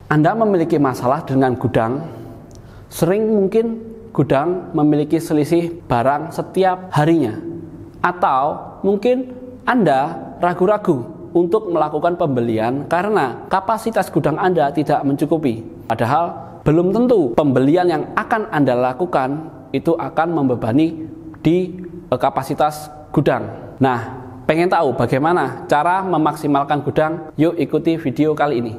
Anda memiliki masalah dengan gudang, sering mungkin gudang memiliki selisih barang setiap harinya, atau mungkin Anda ragu-ragu untuk melakukan pembelian karena kapasitas gudang Anda tidak mencukupi. Padahal belum tentu pembelian yang akan Anda lakukan itu akan membebani di kapasitas gudang. Nah, pengen tahu bagaimana cara memaksimalkan gudang? Yuk ikuti video kali ini.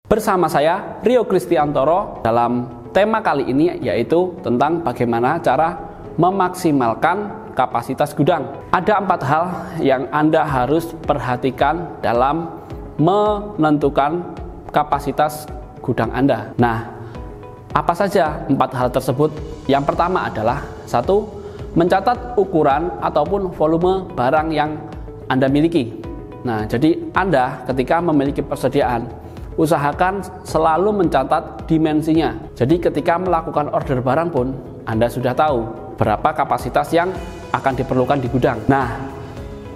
Bersama saya Rio Kristiantoro dalam tema kali ini, yaitu tentang bagaimana cara memaksimalkan kapasitas gudang. Ada 4 hal yang Anda harus perhatikan dalam menentukan kapasitas gudang Anda. Nah, apa saja 4 hal tersebut? Yang pertama adalah 1. Mencatat ukuran ataupun volume barang yang Anda miliki. Nah, jadi Anda ketika memiliki persediaan, usahakan selalu mencatat dimensinya. Jadi ketika melakukan order barang pun Anda sudah tahu berapa kapasitas yang akan diperlukan di gudang. Nah,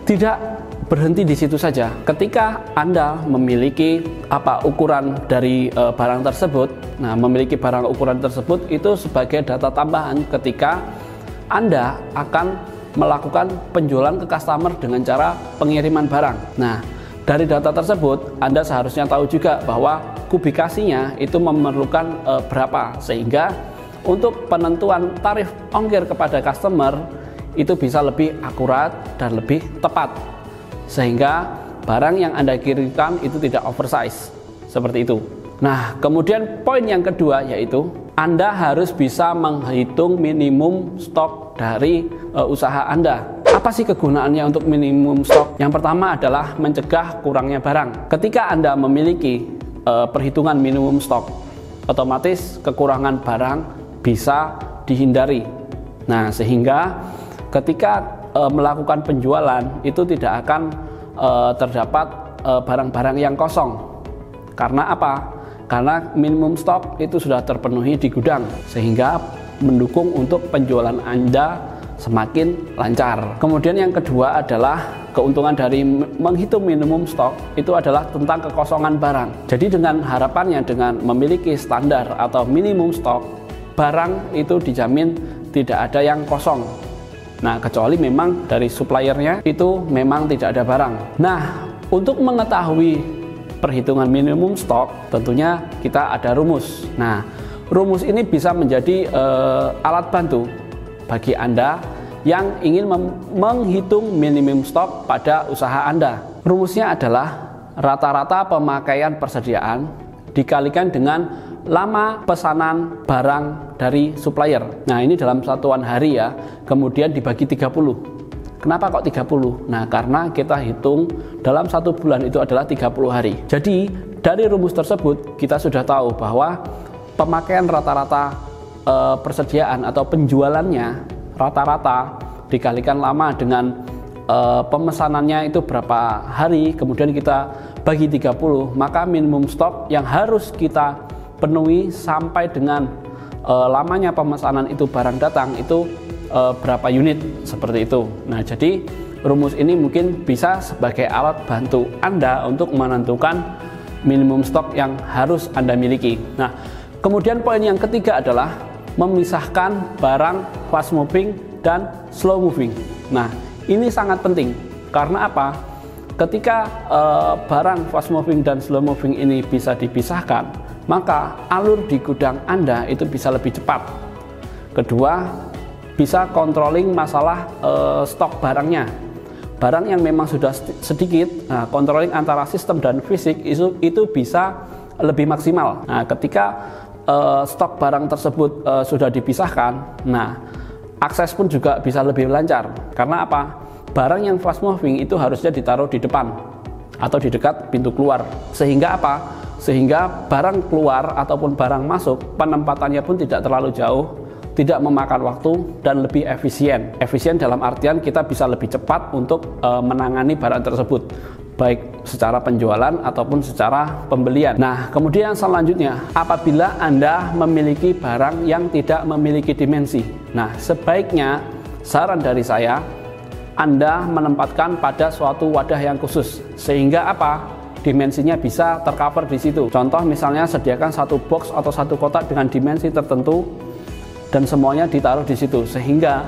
tidak berhenti di situ saja. Ketika Anda memiliki ukuran dari barang tersebut, nah memiliki barang ukuran tersebut itu sebagai data tambahan ketika Anda akan melakukan penjualan ke customer dengan cara pengiriman barang. Nah, dari data tersebut Anda seharusnya tahu juga bahwa kubikasinya itu memerlukan berapa, sehingga untuk penentuan tarif ongkir kepada customer itu bisa lebih akurat dan lebih tepat, sehingga barang yang Anda kirimkan itu tidak oversize seperti itu. Nah, kemudian poin yang kedua yaitu Anda harus bisa menghitung minimum stok dari usaha Anda. Apa sih kegunaannya untuk minimum stok? Yang pertama adalah mencegah kurangnya barang. Ketika Anda memiliki perhitungan minimum stok, otomatis kekurangan barang bisa dihindari. Nah, sehingga ketika melakukan penjualan itu tidak akan terdapat barang-barang yang kosong. Karena apa? Karena minimum stok itu sudah terpenuhi di gudang, sehingga mendukung untuk penjualan Anda semakin lancar. Kemudian yang kedua adalah keuntungan dari menghitung minimum stok itu adalah tentang kekosongan barang. Jadi dengan harapannya dengan memiliki standar atau minimum stok, barang itu dijamin tidak ada yang kosong. Nah, kecuali memang dari suppliernya itu memang tidak ada barang. Nah, untuk mengetahui perhitungan minimum stok, tentunya kita ada rumus. Nah, rumus ini bisa menjadi alat bantu bagi Anda yang ingin menghitung minimum stok pada usaha Anda. Rumusnya adalah rata-rata pemakaian persediaan dikalikan dengan lama pesanan barang dari supplier. Nah, ini dalam satuan hari ya, kemudian dibagi 30. Kenapa kok 30? Nah, karena kita hitung dalam 1 bulan itu adalah 30 hari. Jadi, dari rumus tersebut kita sudah tahu bahwa pemakaian rata-rata persediaan atau penjualannya rata-rata dikalikan lama dengan pemesanannya itu berapa hari, kemudian kita bagi 30, maka minimum stok yang harus kita penuhi sampai dengan lamanya pemesanan itu barang datang itu berapa unit, seperti itu. Nah, jadi rumus ini mungkin bisa sebagai alat bantu Anda untuk menentukan minimum stok yang harus Anda miliki. Nah, kemudian poin yang ketiga adalah memisahkan barang fast moving dan slow moving. Nah, ini sangat penting karena apa? Ketika barang fast moving dan slow moving ini bisa dipisahkan, maka alur di gudang Anda itu bisa lebih cepat. Kedua, bisa controlling masalah stok barangnya. Barang yang memang sudah sedikit, nah, controlling antara sistem dan fisik itu bisa lebih maksimal. Nah, ketika stok barang tersebut sudah dipisahkan, nah akses pun juga bisa lebih lancar. Karena apa? Barang yang fast moving itu harusnya ditaruh di depan atau di dekat pintu keluar. Sehingga apa? Sehingga barang keluar ataupun barang masuk penempatannya pun tidak terlalu jauh, tidak memakan waktu dan lebih efisien. Efisien dalam artian kita bisa lebih cepat untuk menangani barang tersebut. baik secara penjualan ataupun secara pembelian. Nah, kemudian selanjutnya, apabila Anda memiliki barang yang tidak memiliki dimensi, nah sebaiknya saran dari saya, Anda menempatkan pada suatu wadah yang khusus, sehingga apa? Dimensinya bisa tercover di situ. Contoh misalnya sediakan satu box atau satu kotak dengan dimensi tertentu dan semuanya ditaruh di situ, sehingga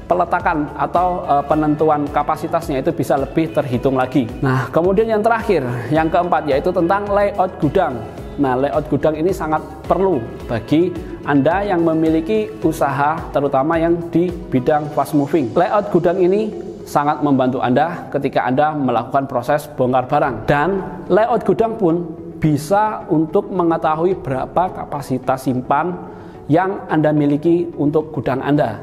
peletakan atau penentuan kapasitasnya itu bisa lebih terhitung lagi. Nah, kemudian yang terakhir, yang keempat, yaitu tentang layout gudang. Nah, layout gudang ini sangat perlu bagi Anda yang memiliki usaha, terutama yang di bidang fast moving. Layout gudang ini sangat membantu Anda ketika Anda melakukan proses bongkar barang. Dan layout gudang pun bisa untuk mengetahui berapa kapasitas simpan yang Anda miliki untuk gudang Anda.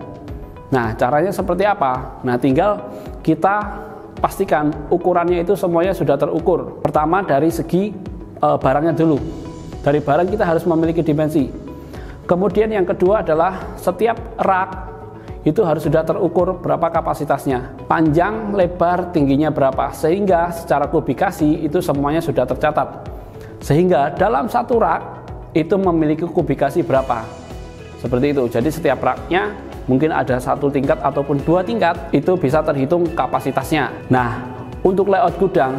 Nah, caranya seperti apa? Nah, tinggal kita pastikan ukurannya itu semuanya sudah terukur. Pertama dari segi barangnya dulu. Dari barang kita harus memiliki dimensi. Kemudian yang kedua adalah setiap rak itu harus sudah terukur berapa kapasitasnya. Panjang, lebar, tingginya berapa. Sehingga secara kubikasi itu semuanya sudah tercatat. Sehingga dalam satu rak itu memiliki kubikasi berapa. Seperti itu. Jadi setiap raknya mungkin ada satu tingkat ataupun dua tingkat, itu bisa terhitung kapasitasnya. Nah, untuk layout gudang,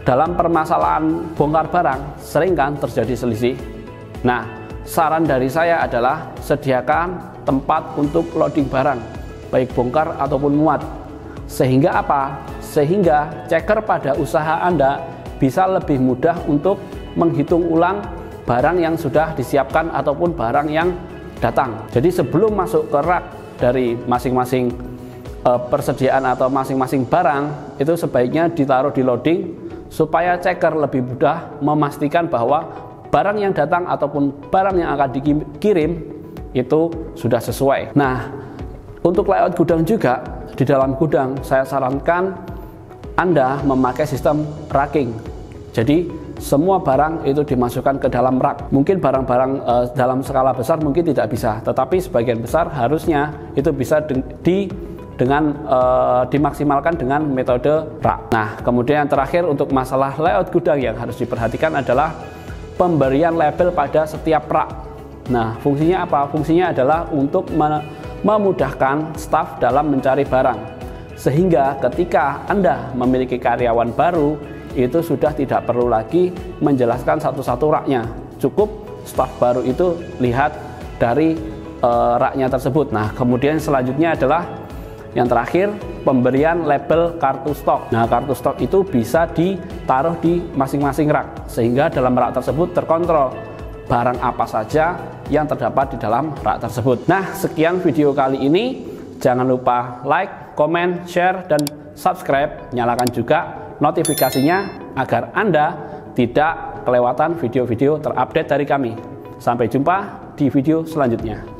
dalam permasalahan bongkar barang, sering kan terjadi selisih. Nah, saran dari saya adalah sediakan tempat untuk loading barang, baik bongkar ataupun muat. Sehingga apa? Sehingga checker pada usaha Anda bisa lebih mudah untuk menghitung ulang barang yang sudah disiapkan ataupun barang yang datang. Jadi sebelum masuk ke rak dari masing-masing persediaan atau masing-masing barang, itu sebaiknya ditaruh di loading supaya checker lebih mudah memastikan bahwa barang yang datang ataupun barang yang akan dikirim itu sudah sesuai. Nah, untuk layout gudang juga, di dalam gudang saya sarankan Anda memakai sistem racking. Jadi semua barang itu dimasukkan ke dalam rak. Mungkin barang-barang dalam skala besar mungkin tidak bisa, tetapi sebagian besar harusnya itu bisa dimaksimalkan dengan metode rak. Nah, kemudian yang terakhir untuk masalah layout gudang yang harus diperhatikan adalah pemberian label pada setiap rak. Nah, fungsinya apa? Fungsinya adalah untuk memudahkan staf dalam mencari barang, sehingga ketika Anda memiliki karyawan baru, itu sudah tidak perlu lagi menjelaskan satu-satu raknya. Cukup staf baru itu lihat dari raknya tersebut. Nah, kemudian selanjutnya adalah yang terakhir, pemberian label kartu stok. Nah, kartu stok itu bisa ditaruh di masing-masing rak, sehingga dalam rak tersebut terkontrol barang apa saja yang terdapat di dalam rak tersebut. Nah, sekian video kali ini. Jangan lupa like, comment, share, dan subscribe. Nyalakan juga notifikasinya agar Anda tidak kelewatan video-video terupdate dari kami. Sampai jumpa di video selanjutnya.